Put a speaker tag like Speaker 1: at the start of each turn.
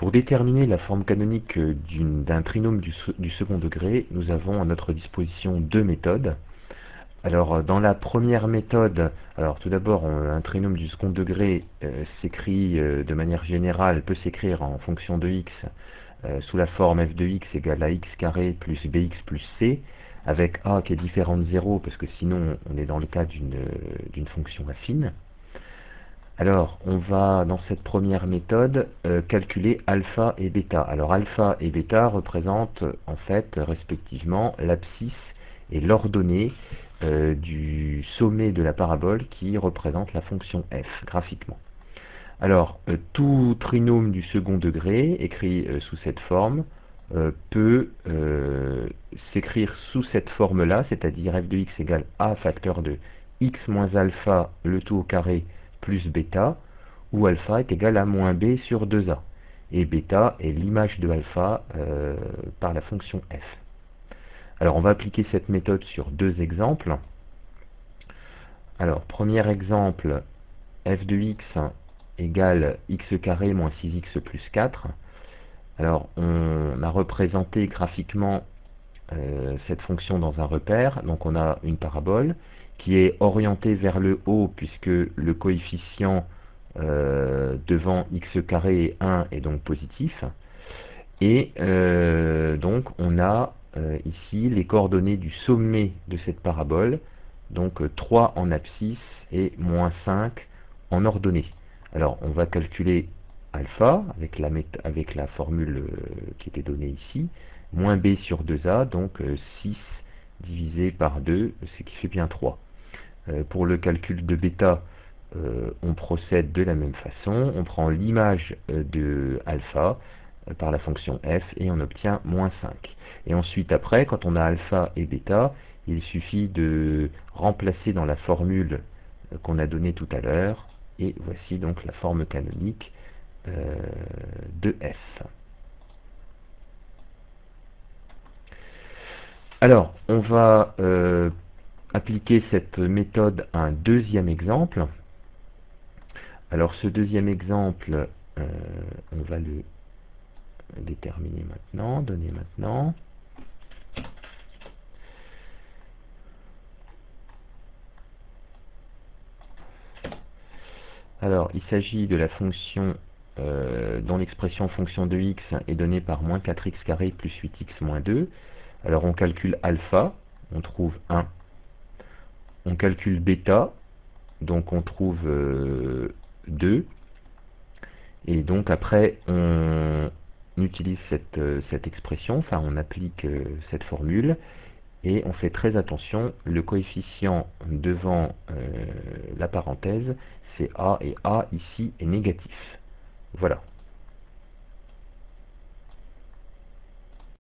Speaker 1: Pour déterminer la forme canonique d'un trinôme du second degré, nous avons à notre disposition deux méthodes. Alors, dans la première méthode, alors tout d'abord, un trinôme du second degré s'écrit de manière générale, peut s'écrire en fonction de x sous la forme f de x égale à x carré plus bx plus c, avec a qui est différent de 0, parce que sinon on est dans le cas d'une fonction affine. Alors, on va, dans cette première méthode, calculer alpha et bêta. Alors, alpha et bêta représentent, en fait, respectivement, l'abscisse et l'ordonnée du sommet de la parabole qui représente la fonction f, graphiquement. Alors, tout trinôme du second degré, écrit sous cette forme, peut s'écrire sous cette forme-là, c'est-à-dire f de x égale a facteur de x moins alpha, le tout au carré, plus bêta, où alpha est égal à moins b sur 2a. Et bêta est l'image de alpha par la fonction f. Alors, on va appliquer cette méthode sur deux exemples. Alors, premier exemple, f de x égale x carré moins 6x plus 4. Alors, on a représenté graphiquement cette fonction dans un repère. Donc, on a une parabole qui est orientée vers le haut, puisque le coefficient devant x carré est 1 et donc positif. Et donc, on a ici les coordonnées du sommet de cette parabole, donc 3 en abscisse et moins 5 en ordonnée. Alors, on va calculer alpha avec la formule qui était donnée ici, moins b sur 2a, donc 6 divisé par 2, ce qui fait bien 3. Pour le calcul de bêta, on procède de la même façon, on prend l'image de alpha par la fonction f et on obtient moins 5. Et ensuite après, quand on a alpha et bêta, il suffit de remplacer dans la formule qu'on a donnée tout à l'heure, et voici donc la forme canonique de f. Alors, on va appliquer cette méthode à un deuxième exemple. Alors, ce deuxième exemple, on va le déterminer maintenant, donner maintenant. Alors, il s'agit de la fonction dont l'expression fonction de x est donnée par moins 4x carré plus 8x moins 2. Alors, on calcule alpha, on trouve 1. On calcule bêta, donc on trouve 2. Et donc après, on utilise cette expression, enfin on applique cette formule, et on fait très attention, le coefficient devant la parenthèse, c'est a, et a ici est négatif. Voilà.